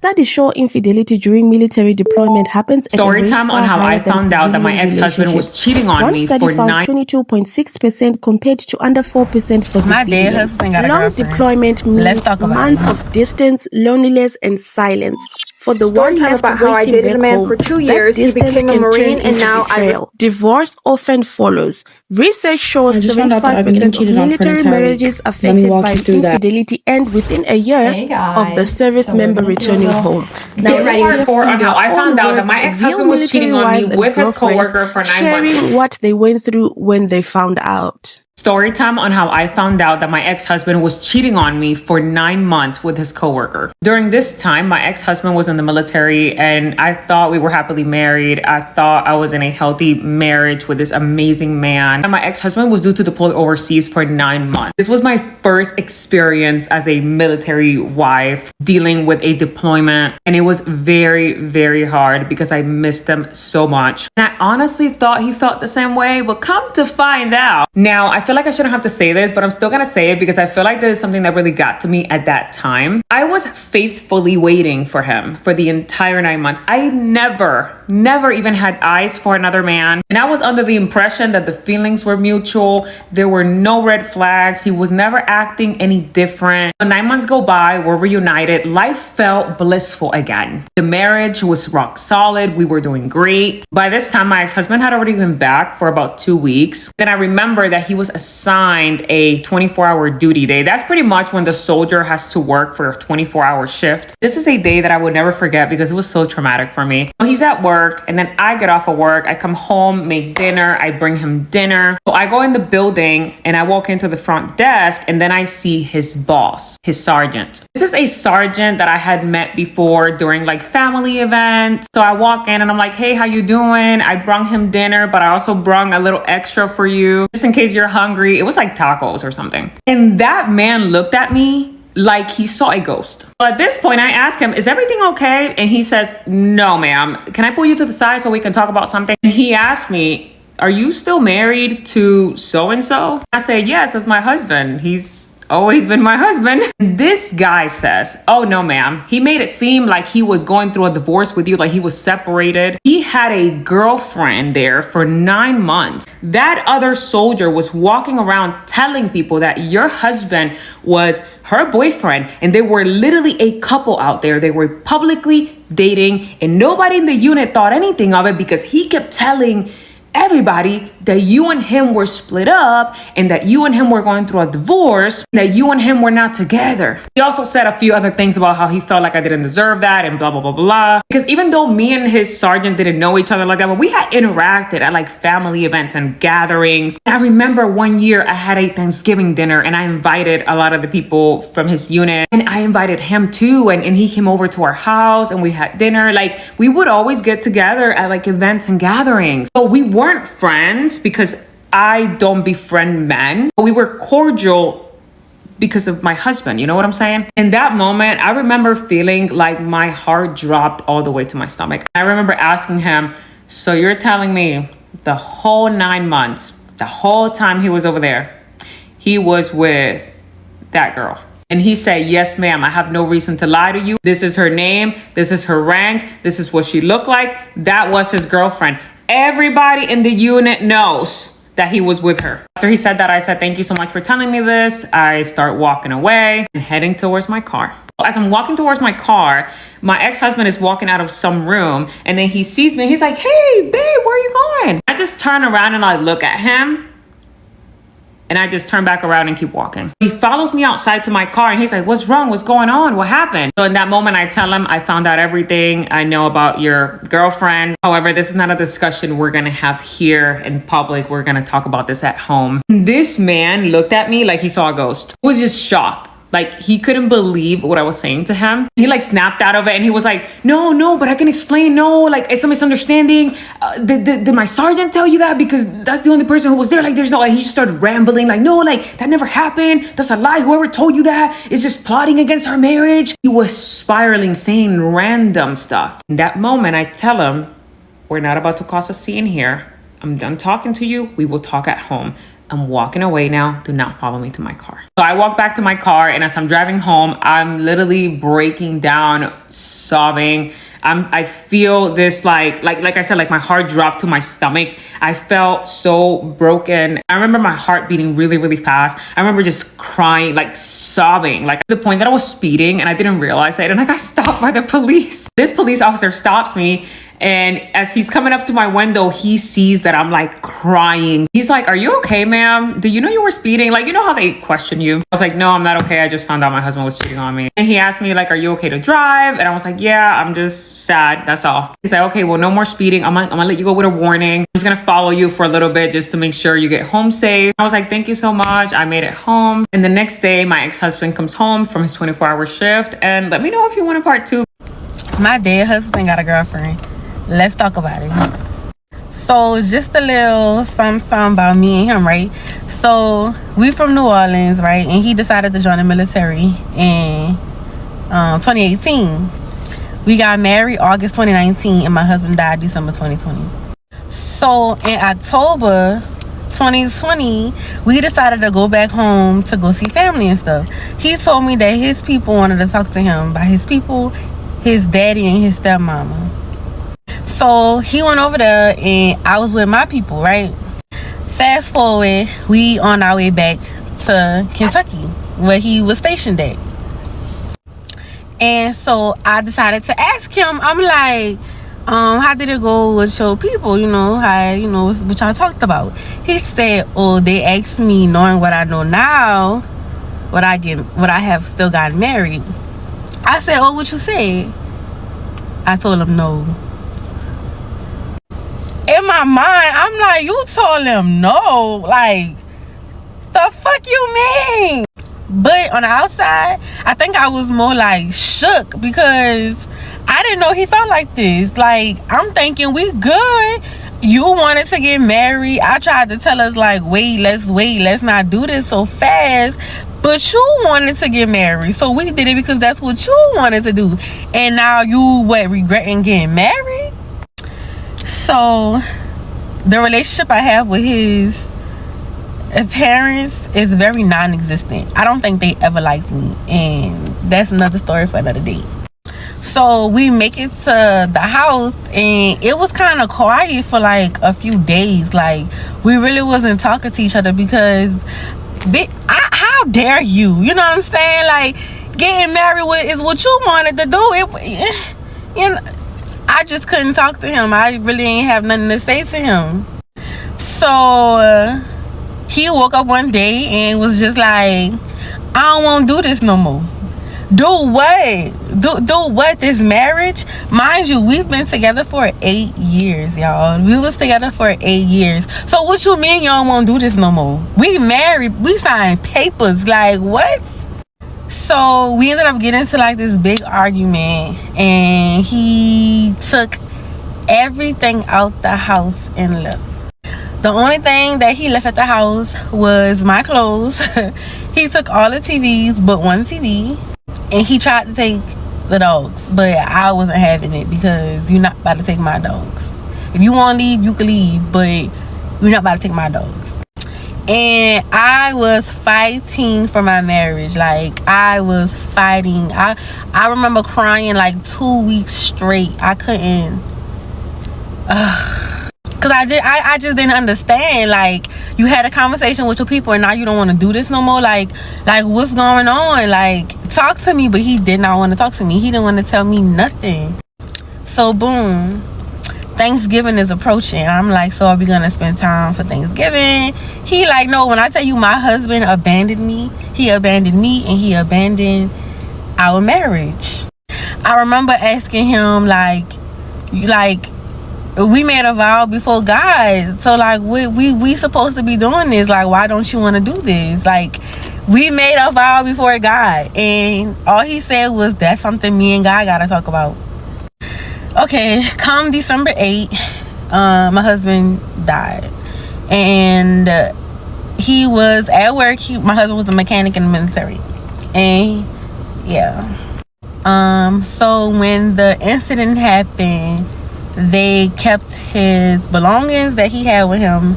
Studies show infidelity during military deployment happens at a rate Story time far on how higher I than found out that my civilian ex-husband was relationships. cheating on One me study for found 9. 22.6% compared to under 4% for My dead civilians. husband got a Long girlfriend. deployment Let's means talk about months it. of distance, loneliness, and silence. For the Story one time left about how I waiting dated back a man home, for 2 that years. He distance became a can Marine, turn and into now betrayal. Divorce often follows. Research shows I just found out that I've been getting 75% of cheated on for an military entire week. marriages Let me affected walk by you through that. infidelity end within a year Hey of the guys, service so we're member gonna do a returning little home. This is part 4 on how I found out that my ex-husband was cheating on me with his coworker for 9 months. Sharing what they went through when they found out. Story time on how I found out that my ex-husband was cheating on me for 9 months with his coworker. During this time, my ex-husband was in the military and I thought we were happily married. I thought I was in a healthy marriage with this amazing man. And my ex-husband was due to deploy overseas for 9 months. This was my first experience as a military wife dealing with a deployment. And it was very, very hard because I missed him so much. And I honestly thought he felt the same way, but come to find out. Now, I feel like I shouldn't have to say this, but I'm still gonna say it because I feel like this is something that really got to me at that time. I was faithfully waiting for him for the entire 9 months. I never even had eyes for another man. And I was under the impression that the feelings were mutual. There were no red flags. He was never acting any different. So 9 months go by, we're reunited. Life felt blissful again. The marriage was rock solid. We were doing great. By this time, my ex-husband had already been back for about 2 weeks. Then I remember that he was assigned a 24-hour duty day. That's pretty much when the soldier has to work for a 24-hour shift. This is a day that I would never forget because it was so traumatic for me. So he's at work and then I get off of work. I come home, make dinner. I bring him dinner. So I go in the building and I walk into the front desk and then I see his boss, his sergeant. This is a sergeant that I had met before during like family events. So I walk in and I'm like, hey, how you doing? I brung him dinner, but I also brung a little extra for you just in case you're hungry. It was like tacos or something. And that man looked at me like he saw a ghost. So at this point, I asked him, is everything okay? And he says, no, ma'am. Can I pull you to the side so we can talk about something? And he asked me, are you still married to so-and-so? I said, yes, that's my husband. He's always been my husband. This guy says, oh no, ma'am. He made it seem like he was going through a divorce with you, like he was separated. He had a girlfriend there for 9 months. That other soldier was walking around telling people that your husband was her boyfriend and they were literally a couple out there. They were publicly dating and nobody in the unit thought anything of it because he kept telling everybody that you and him were split up and that you and him were going through a divorce, that you and him were not together. He also said a few other things about how he felt like I didn't deserve that and blah, blah, blah, blah. Because even though me and his sergeant didn't know each other like that, but we had interacted at like family events and gatherings. I remember one year I had a Thanksgiving dinner and I invited a lot of the people from his unit and I invited him too. And he came over to our house and we had dinner. Like we would always get together at like events and gatherings. So we weren't friends because I don't befriend men. We were cordial because of my husband. You know what I'm saying? In that moment, I remember feeling like my heart dropped all the way to my stomach. I remember asking him, so you're telling me the whole 9 months, the whole time he was over there, he was with that girl? And he said, yes, ma'am, I have no reason to lie to you. This is her name. This is her rank. This is what she looked like. That was his girlfriend. Everybody in the unit knows that he was with her. After he said that, I said, thank you so much for telling me this. I start walking away and heading towards my car. As I'm walking towards my car, my ex-husband is walking out of some room and then he sees me. He's like, hey, babe, where are you going? I just turn around and I look at him. And I just turn back around and keep walking. He follows me outside to my car and he's like, what's wrong? What's going on? What happened? So in that moment, I tell him, I found out everything I know about your girlfriend. However, this is not a discussion we're going to have here in public. We're going to talk about this at home. This man looked at me like he saw a ghost. I was just shocked. Like he couldn't believe what I was saying to him. He like snapped out of it and he was like, no, but I can explain. No, like it's a misunderstanding. Did my sergeant tell you that? Because that's the only person who was there. Like there's no, like he just started rambling like, no, like that never happened. That's a lie. Whoever told you that is just plotting against our marriage. He was spiraling, saying random stuff. In that moment, I tell him, we're not about to cause a scene here. I'm done talking to you. We will talk at home. I'm walking away now. Do not follow me to my car. So I walk back to my car, and as I'm driving home, I'm literally breaking down, sobbing. I feel this like I said, like my heart dropped to my stomach. I felt so broken. I remember my heart beating really, really fast. I remember just crying, like sobbing, like to the point that I was speeding and I didn't realize it. And I got stopped by the police. This police officer stops me. And as he's coming up to my window, he sees that I'm like crying. He's like, "Are you okay, ma'am? Do you know you were speeding?" Like, you know how they question you? I was like, "No, I'm not okay. I just found out my husband was cheating on me." And he asked me like, "Are you okay to drive?" And I was like, "Yeah, I'm just sad. That's all." He's like, "Okay, well, no more speeding. I'm gonna let you go with a warning. I'm just gonna follow you for a little bit just to make sure you get home safe." I was like, "Thank you so much." I made it home. And the next day, my ex-husband comes home from his 24-hour shift. And let me know if you want a part 2. My dead husband got a girlfriend. Let's talk about it. So just a little something about me and him, right? So we from New Orleans, right? And he decided to join the military in 2018. We got married August 2019, and my husband died December 2020. So in October 2020, we decided to go back home to go see family and stuff. He told me that his people wanted to talk to him. By his people, his daddy and his stepmama. So he went over there and I was with my people, right? Fast forward, we on our way back to Kentucky where he was stationed at. And so I decided to ask him, I'm like, how did it go with your people? You know, what y'all talked about. He said, "Oh, they asked me, knowing what I know now, would I have still gotten married?" I said, "Oh, what you said?" I told him no. In my mind, I'm like, "You told him no? Like, the fuck you mean?" But on the outside, I think I was more like shook because I didn't know he felt like this. Like, I'm thinking we good. You wanted to get married. I tried to tell us like, wait, let's not do this so fast. But you wanted to get married. So we did it because that's what you wanted to do. And now you regretting getting married? So the relationship I have with his parents is very non-existent. I don't think they ever liked me, and that's another story for another day. So we make it to the house, and it was kind of quiet for like a few days. Like, we really wasn't talking to each other because how dare you? You know what I'm saying? Like, getting married is what you wanted to do. You know, I just couldn't talk to him. I really ain't have nothing to say to him. So he woke up one day and was just like, "I don't want to do this no more." Do what? Do what? This marriage? Mind you, we've been together for 8 years, y'all. We was together for 8 years. So what you mean you don't want to do this no more? We married. We signed papers. Like, what? So we ended up getting into like this big argument, and he took everything out the house and left. The only thing that he left at the house was my clothes. He took all the TVs but one TV, and he tried to take the dogs, but I wasn't having it because you're not about to take my dogs. If you want to leave, you can leave, but you're not about to take my dogs. And I was fighting for my marriage. Like, I was fighting. I remember crying like 2 weeks straight. I couldn't. Because I just didn't understand. Like, you had a conversation with your people and now you don't want to do this no more. Like what's going on? Like, talk to me. But he did not want to talk to me. He didn't want to tell me nothing. So boom, Thanksgiving is approaching. I'm like, "So are we gonna spend time for Thanksgiving?" He like, "No, when I tell you my husband abandoned me, he abandoned me and he abandoned our marriage." I remember asking him like we made a vow before God, so like we supposed to be doing this. Like, why don't you want to do this? Like, we made a vow before God, and all he said was, "That's something me and God gotta talk about." Okay, come December 8th, my husband died, and he was at work. My husband was a mechanic in the military, and yeah. So when the incident happened, they kept his belongings that he had with him,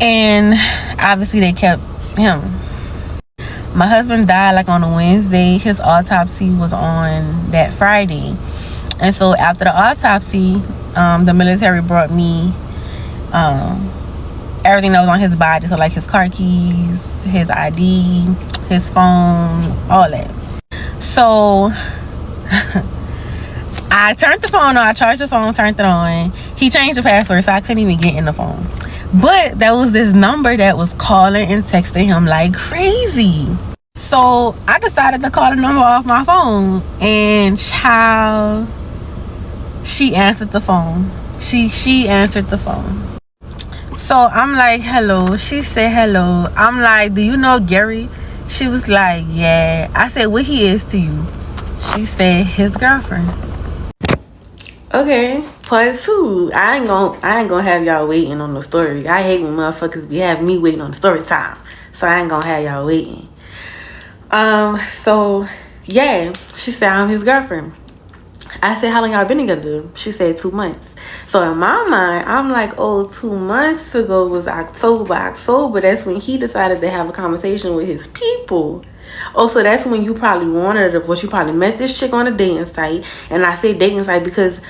And obviously they kept him. My husband died like on a Wednesday. His autopsy was on that Friday. And so after the autopsy, the military brought me everything that was on his body. So like his car keys, his ID, his phone, all that. So I turned the phone on. I charged the phone, turned it on. He changed the password, so I couldn't even get in the phone. But there was this number that was calling and texting him like crazy. So I decided to call the number off my phone. And child, she answered the phone. She answered the phone. So I'm like, hello. She said hello. I'm like, do you know Gary? She was like, yeah. I said, what he is to you? She said, his girlfriend. Okay, part 2. I ain't gonna have y'all waiting on the story. I hate when motherfuckers be having me waiting on the story time. So I ain't gonna have y'all waiting. So yeah, she said I'm his girlfriend. I said, how long y'all been together? She said 2 months. So in my mind, I'm like, oh, 2 months ago was October. That's when he decided to have a conversation with his people. Oh, so that's when you probably wanted a divorce. You probably met this chick on a dating site. And I say dating site because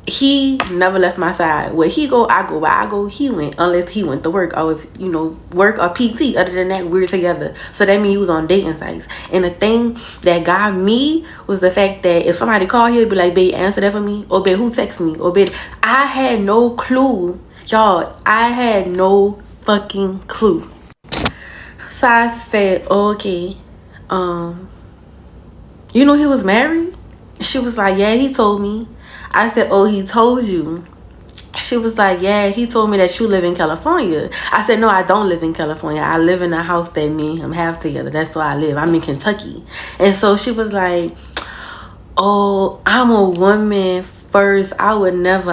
he never left my side. Where he go, I go. Where I go, he went. Unless he went to work. I was, work or PT. Other than that, we're together. So that means he was on dating sites. And the thing that got me was the fact that if somebody called, he'd be like, babe, answer that for me. Or babe, who text me? Or babe, I had no clue. Y'all, I had no fucking clue. So I said, okay, he was married? She was like, yeah, he told me. I said, oh, he told you? She was like, yeah, he told me that you live in California. I said, no, I don't live in California. I live in a house that me and him have together. That's where I live. I'm in Kentucky. And so she was like, oh, I'm a woman first. I would never.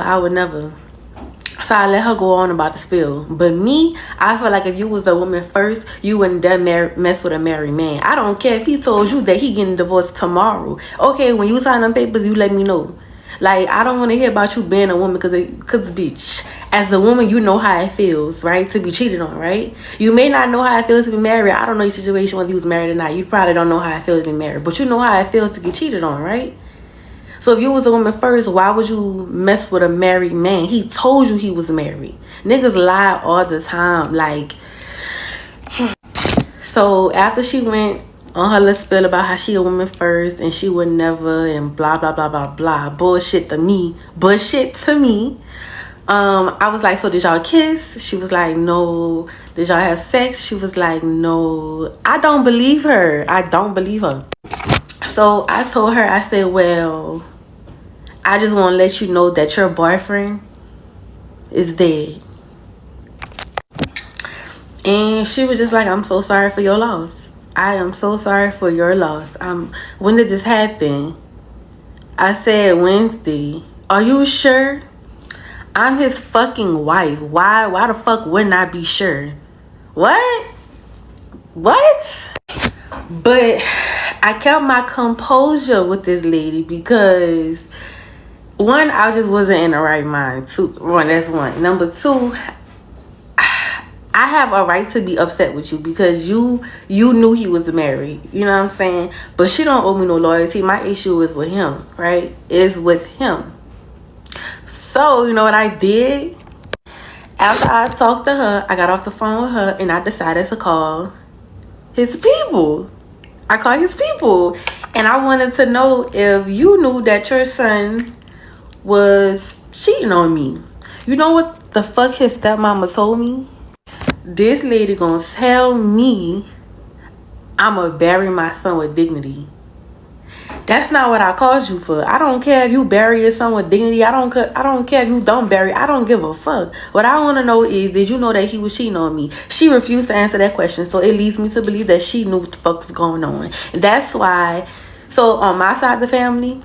So I let her go on about the spill. But me, I feel like if you was a woman first, you wouldn't dare mess with a married man. I don't care if he told you that he getting divorced tomorrow. Okay, when you sign them papers, you let me know. Like, I don't want to hear about you being a woman because bitch, as a woman, you know how it feels, right? To be cheated on, right? You may not know how it feels to be married. I don't know your situation, whether you was married or not. You probably don't know how it feels to be married. But you know how it feels to get cheated on, right? So if you was a woman first, why would you mess with a married man? He told you he was married. Niggas lie all the time. Like, so after she went on her little spill about how she a woman first and she would never and blah, blah, blah, blah, blah. Bullshit to me. I was like, so did y'all kiss? She was like, no. Did y'all have sex? She was like, no. I don't believe her. So I told her, I said, well, I just want to let you know that your boyfriend is dead. And she was just like, I'm so sorry for your loss. I am so sorry for your loss. When did this happen? I said Wednesday. Are you sure? I'm his fucking wife. Why the fuck wouldn't I be sure? What? But I kept my composure with this lady because one, I just wasn't in the right mind. That's one. Number two, I have a right to be upset with you because you knew he was married. You know what I'm saying? But she don't owe me no loyalty. My issue is with him, right? Is with him. So, you know what I did? After I talked to her, I got off the phone with her and I decided to call his people. I called his people. And I wanted to know if you knew that your son was cheating on me. You know what the fuck his stepmama told me? This lady gonna tell me I'ma bury my son with dignity. That's not what I called you for. I don't care if you bury your son with dignity. I don't care if you don't bury. I don't give a fuck. What I want to know is, did you know that he was cheating on me? She refused to answer that question. So it leads me to believe that she knew what the fuck was going on. That's why. So on my side of the family,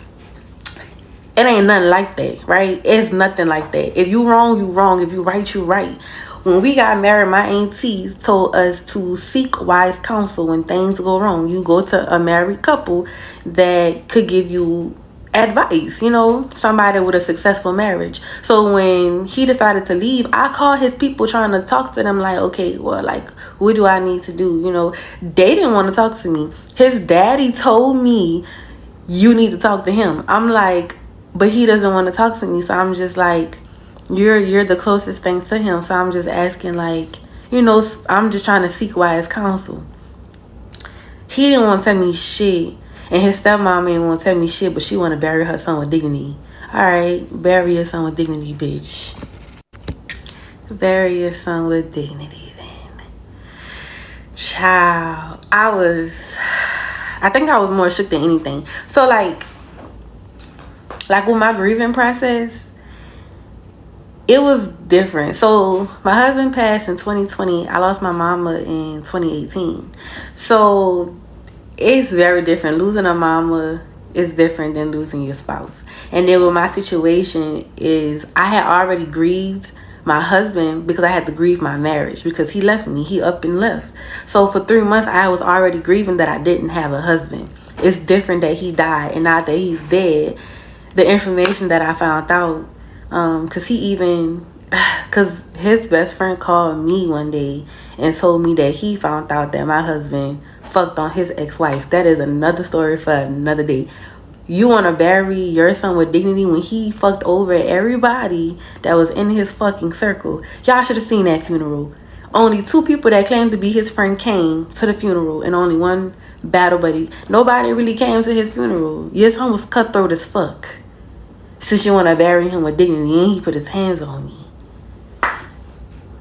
it ain't nothing like that, right? It's nothing like that. If you wrong, you wrong. If you right, you right. When we got married, my auntie told us to seek wise counsel when things go wrong. You go to a married couple that could give you advice, you know, somebody with a successful marriage. So when he decided to leave, I called his people trying to talk to them like, okay, well, like, what do I need to do? You know, they didn't want to talk to me. His daddy told me, you need to talk to him. I'm like, but he doesn't want to talk to me. So I'm just like, you're the closest thing to him. So I'm just asking, like, you know, I'm just trying to seek wise counsel. He didn't want to tell me shit. And his stepmom didn't want to tell me shit, but she want to bury her son with dignity. Alright, bury your son with dignity, bitch. Bury your son with dignity, then. Child, I think I was more shook than anything. So, like with my grieving process, it was different. So, my husband passed in 2020. I lost my mama in 2018. So, it's very different. Losing a mama is different than losing your spouse. And then with my situation is I had already grieved my husband because I had to grieve my marriage because he left me. He up and left. So for 3 months, I was already grieving that I didn't have a husband. It's different that he died, and now that he's dead, the information that I found out, because his best friend called me one day and told me that he found out that my husband fucked on his ex-wife. That is another story for another day. You want to bury your son with dignity when he fucked over everybody that was in his fucking circle. Y'all should have seen that funeral. Only 2 people that claimed to be his friend came to the funeral, and only 1 battle buddy. Nobody really came to his funeral. Your son was cutthroat as fuck. Since you want to bury him with dignity, and he put his hands on me.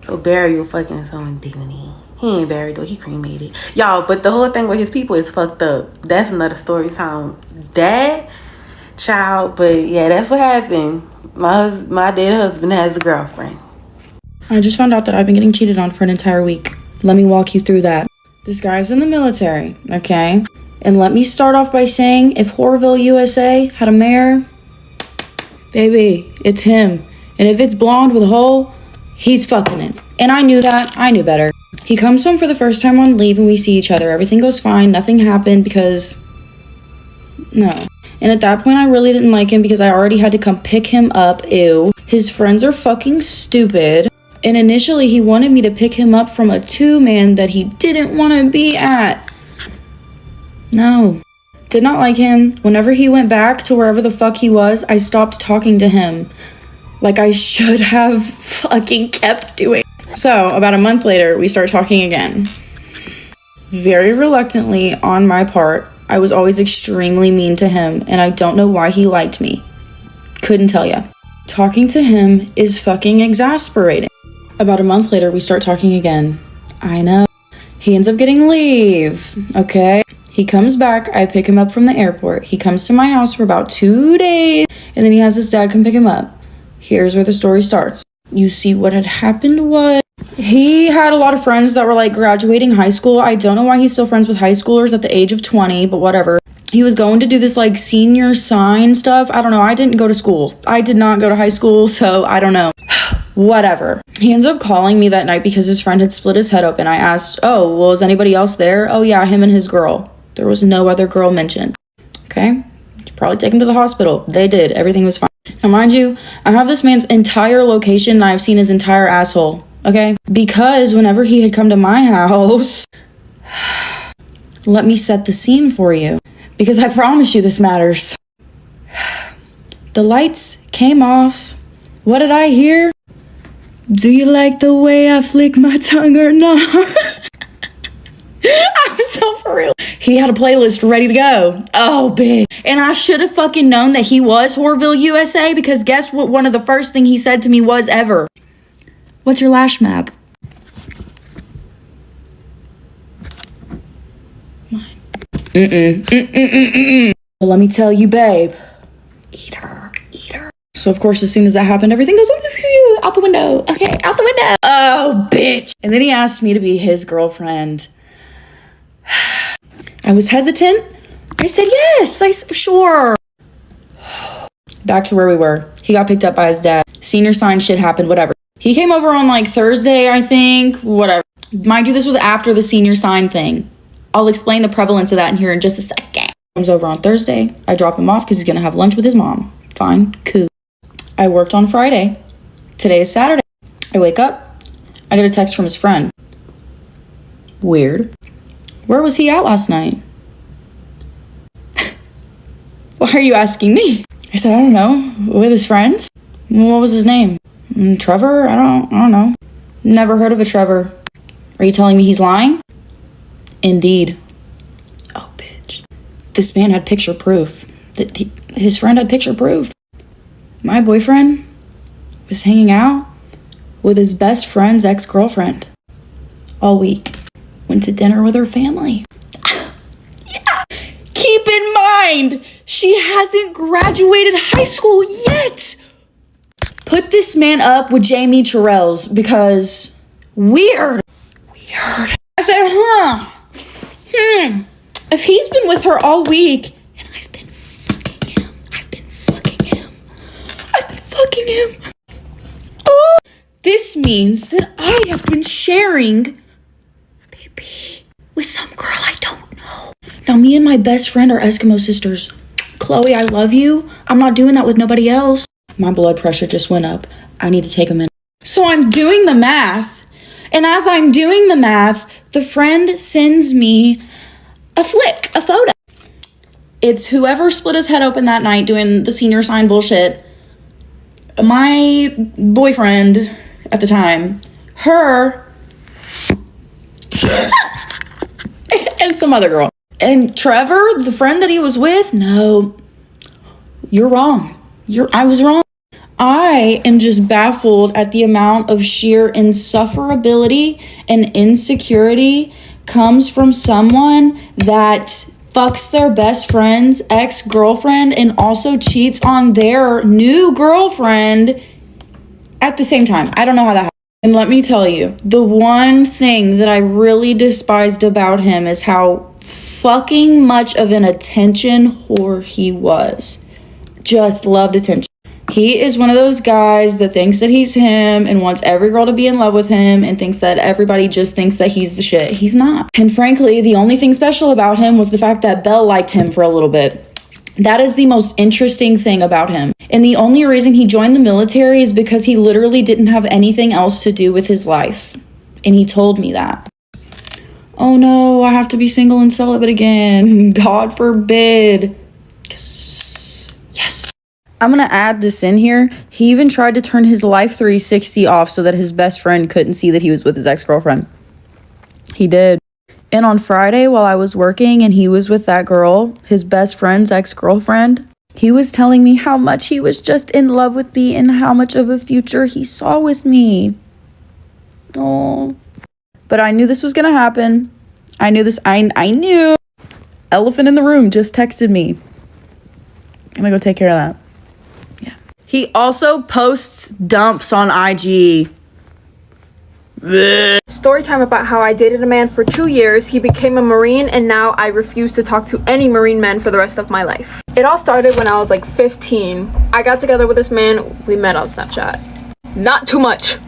So bury your fucking son with dignity. He ain't buried though, he cremated. Y'all, but the whole thing with his people is fucked up. That's another story time. That child, but yeah, that's what happened. My dead husband has a girlfriend. I just found out that I've been getting cheated on for an entire week. Let me walk you through that. This guy's in the military, okay? And let me start off by saying, if Horville, USA had a mayor, baby, it's him. And if it's blonde with a hole, he's fucking it. And I knew that. I knew better. He comes home for the first time on leave and we see each other. Everything goes fine. Nothing happened because... no. And at that point, I really didn't like him because I already had to come pick him up. Ew. His friends are fucking stupid. And initially, he wanted me to pick him up from a 2-man that he didn't want to be at. No. Did not like him. Whenever he went back to wherever the fuck he was, I stopped talking to him. Like I should have fucking kept doing. So, about a month later, we start talking again. Very reluctantly, on my part, I was always extremely mean to him, and I don't know why he liked me. Couldn't tell ya. Talking to him is fucking exasperating. About a month later, we start talking again. I know. He ends up getting leave, okay? He comes back, I pick him up from the airport. He comes to my house for about 2 days, and then he has his dad come pick him up. Here's where the story starts. You see, what had happened was he had a lot of friends that were like graduating high school. I don't know why he's still friends with high schoolers at the age of 20, but whatever. He was going to do this like senior sign stuff. I don't know. I didn't go to school. I did not go to high school, so I don't know. Whatever. He ends up calling me that night because his friend had split his head open. I asked, oh, well, is anybody else there? Oh, yeah, him and his girl. There was no other girl mentioned. Okay? Should probably take him to the hospital. They did. Everything was fine. Now, mind you, I have this man's entire location and I've seen his entire asshole, okay? Because whenever he had come to my house, let me set the scene for you, because I promise you this matters. The lights came off. What did I hear? Do you like the way I flick my tongue or not? I'm so for real. He had a playlist ready to go. Oh, bitch. And I should have fucking known that he was Horville, USA, because guess what one of the first thing he said to me was ever? What's your lash map? Mine. Well, let me tell you, babe. Eat her. So, of course, as soon as that happened, everything goes out the window. Okay, out the window. Oh, bitch. And then he asked me to be his girlfriend. I was hesitant. I said yes. Sure. Back to where we were. He got picked up by his dad. Senior sign shit happened, whatever. He came over on like Thursday, I think. Whatever. Mind you, this was after the senior sign thing. I'll explain the prevalence of that in here in just a second. Comes over on Thursday. I drop him off because he's gonna have lunch with his mom. Fine, cool. I worked on Friday. Today is Saturday. I wake up. I get a text from his friend. Weird. Where was he at last night? Why are you asking me? I said, I don't know. With his friends? What was his name? Trevor? I don't know. Never heard of a Trevor. Are you telling me he's lying? Indeed. Oh, bitch. This man had picture proof. His friend had picture proof. My boyfriend was hanging out with his best friend's ex-girlfriend all week. Went to dinner with her family. Yeah. Keep in mind, she hasn't graduated high school yet. Put this man up with Jamie Terrell's because weird. I said, if he's been with her all week and I've been fucking him. Oh, this means that I have been sharing baby with some girl I don't know. Now, me and my best friend are Eskimo sisters. Chloe, I love you. I'm not doing that with nobody else. My blood pressure just went up. I need to take a minute. So I'm doing the math. And as I'm doing the math, the friend sends me a photo. It's whoever split his head open that night doing the senior sign bullshit. My boyfriend at the time, her, and some other girl. And Trevor, the friend that he was with, no, you're wrong. I was wrong. I am just baffled at the amount of sheer insufferability and insecurity comes from someone that fucks their best friend's ex-girlfriend and also cheats on their new girlfriend at the same time. I don't know how that happened. And let me tell you, the one thing that I really despised about him is how fucking much of an attention whore he was. Just loved attention. He is one of those guys that thinks that he's him and wants every girl to be in love with him and thinks that everybody just thinks that he's the shit. He's not. And frankly, the only thing special about him was the fact that Belle liked him for a little bit. That is the most interesting thing about him. And the only reason he joined the military is because he literally didn't have anything else to do with his life. And he told me that. Oh no, I have to be single and celibate again. God forbid. Yes. I'm going to add this in here. He even tried to turn his Life 360 off so that his best friend couldn't see that he was with his ex-girlfriend. He did. And on Friday, while I was working and he was with that girl, his best friend's ex-girlfriend, he was telling me how much he was just in love with me and how much of a future he saw with me. Oh. But I knew this was going to happen. I knew this. I knew. Elephant in the room just texted me. I'm going to go take care of that. He also posts dumps on IG. Story time about how I dated a man for 2 years, he became a Marine, and now I refuse to talk to any Marine men for the rest of my life. It all started when I was like 15. I got together with this man, we met on Snapchat. Not too much,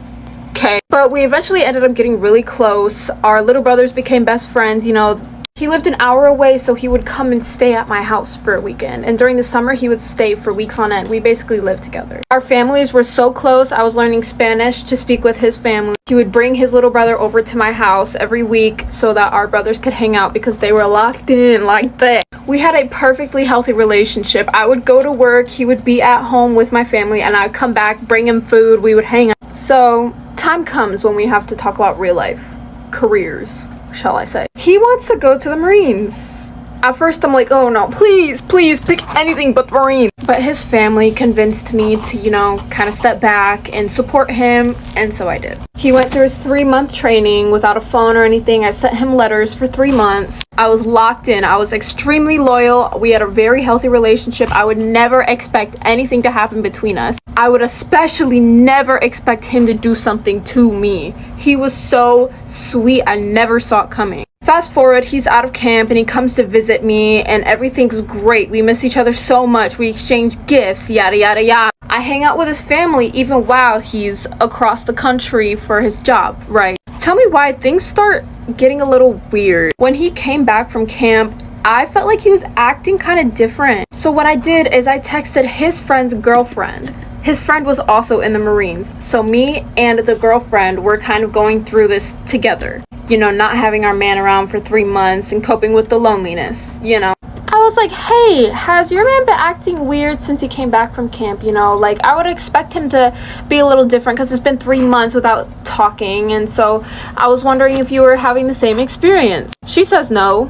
okay? But we eventually ended up getting really close. Our little brothers became best friends, you know. He lived an hour away, so he would come and stay at my house for a weekend. And during the summer, he would stay for weeks on end. We basically lived together. Our families were so close, I was learning Spanish to speak with his family. He would bring his little brother over to my house every week so that our brothers could hang out because they were locked in like that. We had a perfectly healthy relationship. I would go to work, he would be at home with my family, and I would come back, bring him food, we would hang out. So, time comes when we have to talk about real life, careers, shall I say. He wants to go to the Marines. At first I'm like, oh no, please pick anything but the Marine. But his family convinced me to, you know, kind of step back and support him, and so I did. He went through his 3-month training without a phone or anything. I sent him letters for 3 months. I was locked in. I was extremely loyal. We had a very healthy relationship. I would never expect anything to happen between us. I would especially never expect him to do something to me. He was so sweet. I never saw it coming. Fast forward, he's out of camp and he comes to visit me and everything's great. We miss each other so much. We exchange gifts, yada, yada, yada. I hang out with his family even while he's across the country for his job, right? Tell me why things start getting a little weird. When he came back from camp, I felt like he was acting kind of different. So what I did is I texted his friend's girlfriend. His friend was also in the Marines. So me and the girlfriend were kind of going through this together. You know, not having our man around for 3 months and coping with the loneliness, you know. I was like, hey, has your man been acting weird since he came back from camp? You know, like, I would expect him to be a little different because it's been 3 months without talking. And so I was wondering if you were having the same experience. She says no.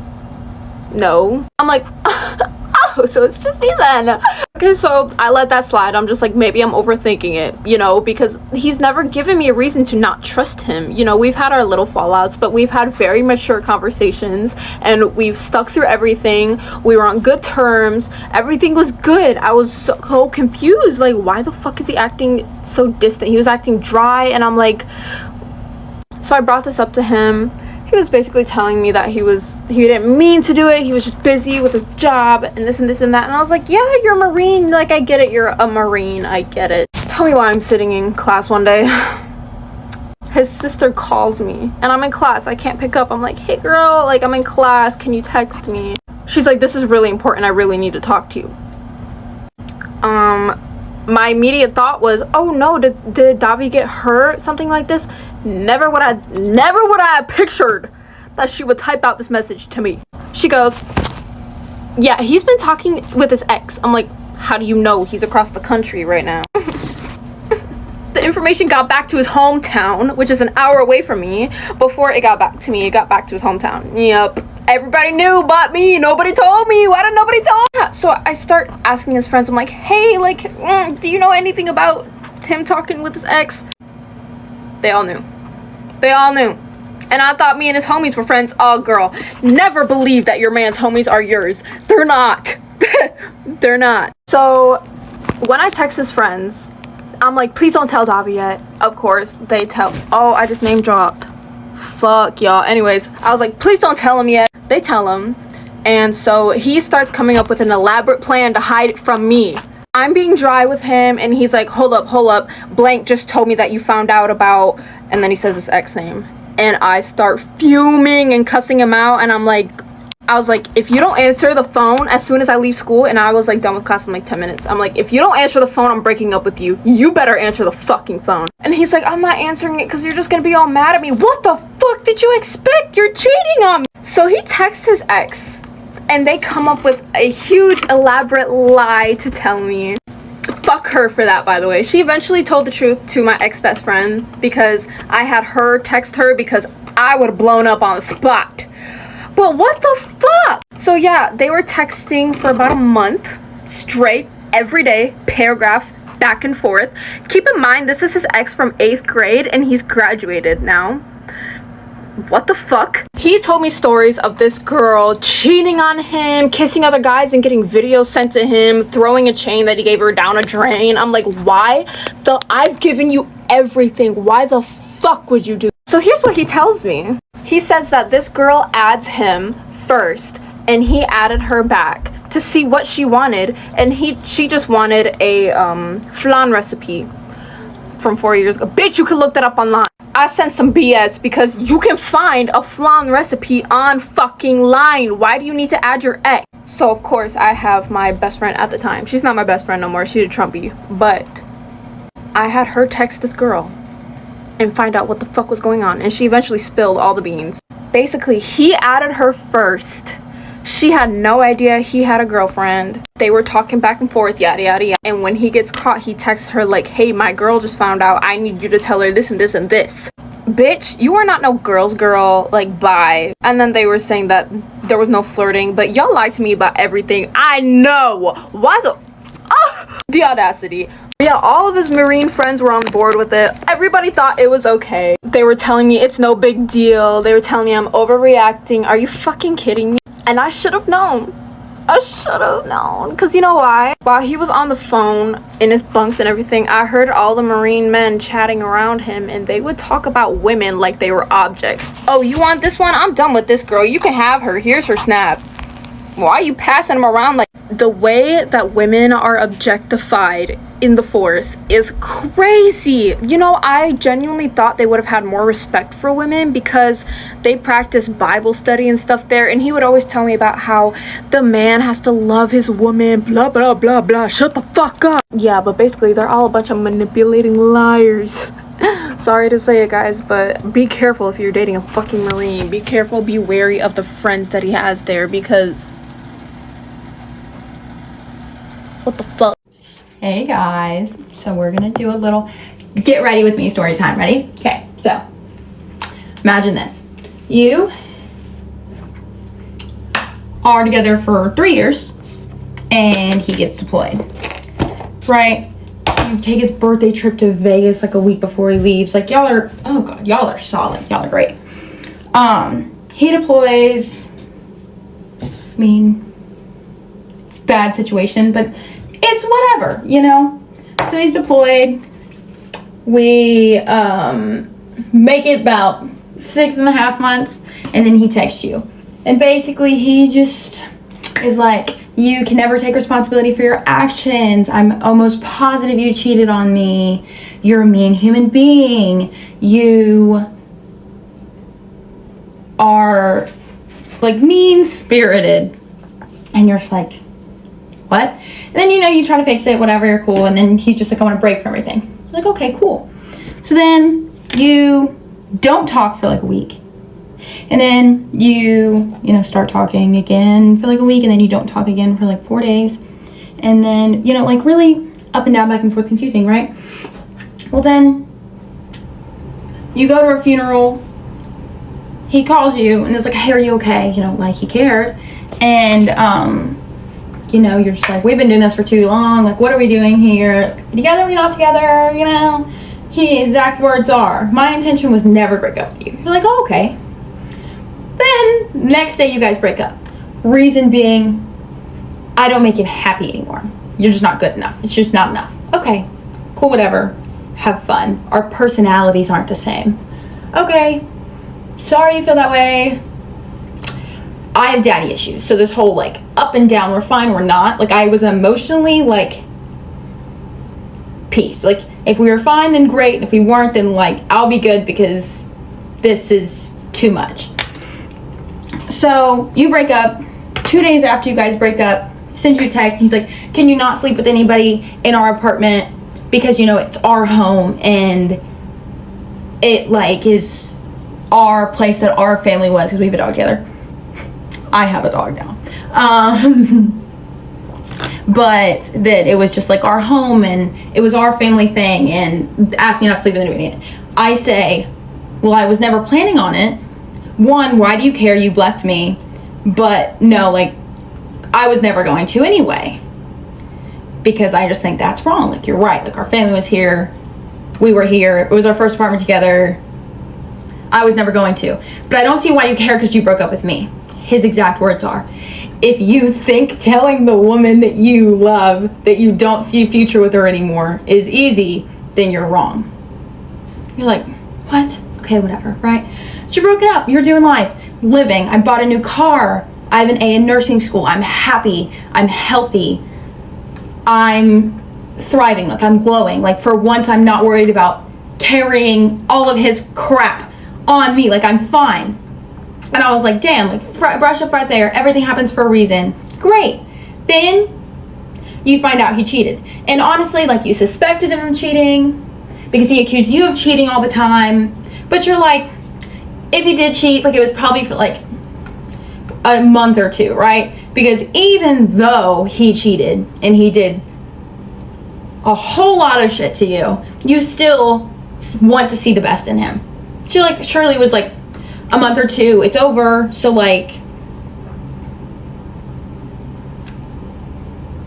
I'm like, oh, so it's just me then. Okay, so I let that slide. I'm just like, maybe I'm overthinking it, you know, because he's never given me a reason to not trust him. You know, we've had our little fallouts, but we've had very mature conversations and we've stuck through everything. We were on good terms. Everything was good. I was so confused. Like, why the fuck is he acting so distant? He was acting dry, and I'm like, so I brought this up to him. He was basically telling me that he didn't mean to do it. He was just busy with his job and this and this and that. And I was like, yeah, you're a Marine. Like, I get it. You're a Marine. I get it. Tell me why I'm sitting in class one day. His sister calls me and I'm in class. I can't pick up. I'm like, hey girl, like, I'm in class. Can you text me? She's like, this is really important. I really need to talk to you. My immediate thought was, oh no, did Davi get hurt? Something like this. Never would I have pictured that she would type out this message to me. She goes, yeah, he's been talking with his ex. I'm like, how do you know? He's across the country right now. The information got back to his hometown, which is an hour away from me. Before it got back to me, it got back to his hometown. Yep. Everybody knew but me. Nobody told me. Why did nobody tell me? Yeah, so I start asking his friends. I'm like, hey, like, do you know anything about him talking with his ex? They all knew. And I thought me and his homies were friends. Oh, girl, never believe that your man's homies are yours. They're not. They're not. So when I text his friends, I'm like, please don't tell Davi yet. Of course, they tell. Oh, I just name dropped. Fuck y'all. Anyways, I was like, please don't tell him yet. They tell him. And so he starts coming up with an elaborate plan to hide it from me. I'm being dry with him and he's like, hold up. Blank just told me that you found out about, and then he says his ex name. And I start fuming and cussing him out, and I was like, if you don't answer the phone as soon as I leave school, and I was like done with class in like 10 minutes. I'm like, if you don't answer the phone, I'm breaking up with you. You better answer the fucking phone. And he's like, I'm not answering it because you're just gonna be all mad at me. What the fuck did you expect? You're cheating on me. So he texts his ex, and they come up with a huge elaborate lie to tell me. Fuck her for that, by the way. She eventually told the truth to my ex-best friend because I had her text her because I would have blown up on the spot. But what the fuck? So yeah, they were texting for about a month straight, every day, paragraphs, back and forth. Keep in mind, this is his ex from 8th grade and he's graduated now. What the fuck? He told me stories of this girl cheating on him, kissing other guys and getting videos sent to him, throwing a chain that he gave her down a drain. I'm like, why? I've given you everything. Why the fuck would you do? So here's what he tells me. He says that this girl adds him first and he added her back to see what she wanted, and she just wanted a flan recipe from 4 years ago. Bitch, you can look that up online. I sent some BS because you can find a flan recipe on fucking line. Why do you need to add your ex? So of course I have my best friend at the time. She's not my best friend no more. She's a Trumpy. But I had her text this girl and find out what the fuck was going on, and she eventually spilled all the beans. Basically, he added her first. She had no idea he had a girlfriend. They were talking back and forth, yada yada yada. And when he gets caught, he texts her like, hey, my girl just found out. I need you to tell her this and this and this. Bitch, you are not no girl's girl. Like, bye. And then they were saying that there was no flirting, but y'all lied to me about everything. I know. Why the audacity. Yeah, all of his Marine friends were on board with it. Everybody thought it was okay. They were telling me it's no big deal. They were telling me I'm overreacting. Are you fucking kidding me? And I should have known. Because you know why? While he was on the phone in his bunks and everything, I heard all the Marine men chatting around him, and they would talk about women like they were objects. Oh, you want this one? I'm done with this girl. You can have her. Here's her snap. Why are you passing them around like... The way that women are objectified in the force is crazy. You know, I genuinely thought they would have had more respect for women because they practice Bible study and stuff there, and he would always tell me about how the man has to love his woman, blah blah blah blah, shut the fuck up. Yeah, but basically they're all a bunch of manipulating liars. Sorry to say it, guys, but be careful if you're dating a fucking Marine. Be careful, be wary of the friends that he has there, because what the fuck? Hey guys, so we're gonna do a little get ready with me story time. Ready? Okay, so imagine this. You are together for 3 years and he gets deployed, right? You take his birthday trip to Vegas like a week before he leaves. Like, y'all are, oh god, y'all are solid, y'all are great. He deploys. I mean, it's a bad situation, but it's whatever, you know? So he's deployed. We make it about 6.5 months, and then he texts you. And basically he just is like, you can never take responsibility for your actions. I'm almost positive you cheated on me. You're a mean human being. You are like mean-spirited. And you're just like, what? And then, you know, you try to fix it, whatever, you're cool. And then he's just like, I want a break from everything. I'm like, okay, cool. So then you don't talk for like a week. And then you know, start talking again for like a week. And then you don't talk again for like 4 days. And then, you know, like really up and down, back and forth, confusing, right? Well, then you go to a funeral. He calls you and is like, hey, are you okay? You know, like he cared. And, you know, you're just like, we've been doing this for too long. Like, what are we doing here? Are we together? Are we not together? You know, his exact words are, my intention was never to break up with you. You're like, oh, okay. Then next day you guys break up. Reason being, I don't make you happy anymore. You're just not good enough. It's just not enough. Okay, cool, whatever. Have fun. Our personalities aren't the same. Okay, sorry you feel that way. I have daddy issues, so this whole like up and down, we're fine, we're not. Like, I was emotionally like peace. Like, if we were fine, then great. And if we weren't, then like I'll be good because this is too much. So you break up. 2 days after you guys break up, sends you a text. He's like, can you not sleep with anybody in our apartment because, you know, it's our home and it like is our place that our family was because we have a dog together. I have a dog now. But that it was just like our home and it was our family thing, and asked me not to sleep with anybody. I say, well, I was never planning on it. One, why do you care? You left me. But no, like, I was never going to anyway. Because I just think that's wrong. Like, you're right. Like, our family was here. We were here. It was our first apartment together. I was never going to. But I don't see why you care because you broke up with me. His exact words are, if you think telling the woman that you love that you don't see a future with her anymore is easy, then you're wrong. You're like, what? Okay, whatever, right? So you're broken up. You're doing life, living. I bought a new car. I have an A in nursing school. I'm happy. I'm healthy. I'm thriving. Like, I'm glowing. Like, for once, I'm not worried about carrying all of his crap on me. Like, I'm fine. And I was like, damn, like, brush up right there. Everything happens for a reason. Great. Then you find out he cheated. And honestly, like, you suspected him of cheating because he accused you of cheating all the time. But you're like, if he did cheat, like, it was probably for like a month or two, right? Because even though he cheated and he did a whole lot of shit to you, you still want to see the best in him. So like, Shirley was like, a month or two, it's over. So like,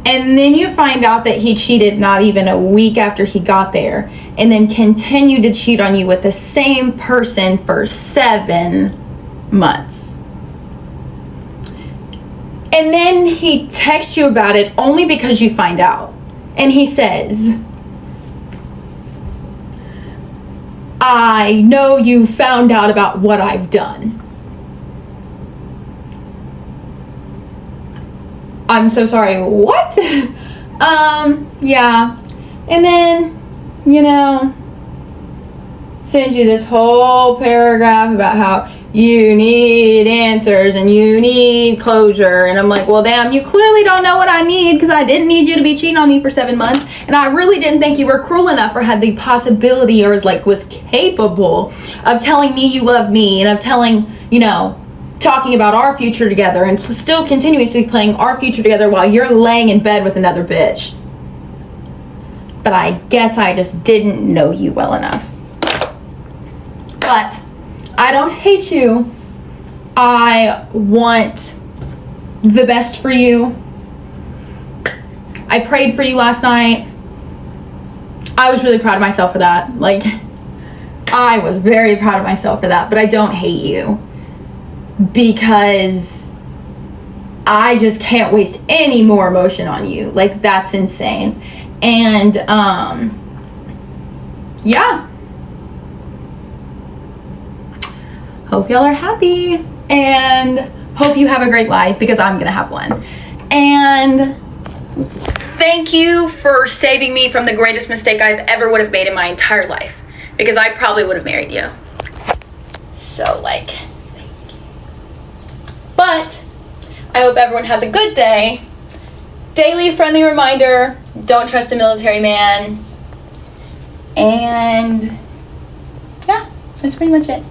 and then you find out that he cheated not even a week after he got there, and then continued to cheat on you with the same person for 7 months. And then he texts you about it only because you find out. And he says, I know you found out about what I've done. I'm so sorry, what? Yeah. And then, you know, sends you this whole paragraph about how you need answers and you need closure. And I'm like, well, damn, you clearly don't know what I need, because I didn't need you to be cheating on me for 7 months. And I really didn't think you were cruel enough or had the possibility or like was capable of telling me you loved me and of telling, you know, talking about our future together and still continuously playing our future together while you're laying in bed with another bitch. But I guess I just didn't know you well enough. But I don't hate you. I want the best for you. I prayed for you last night. I was really proud of myself for that. Like, I was very proud of myself for that, but I don't hate you, because I just can't waste any more emotion on you. Like, that's insane. And yeah, hope y'all are happy and hope you have a great life, because I'm gonna have one. And thank you for saving me from the greatest mistake I've ever would have made in my entire life, because I probably would have married you. So, like, thank you. But I hope everyone has a good day. Daily friendly reminder, don't trust a military man. And yeah, that's pretty much it.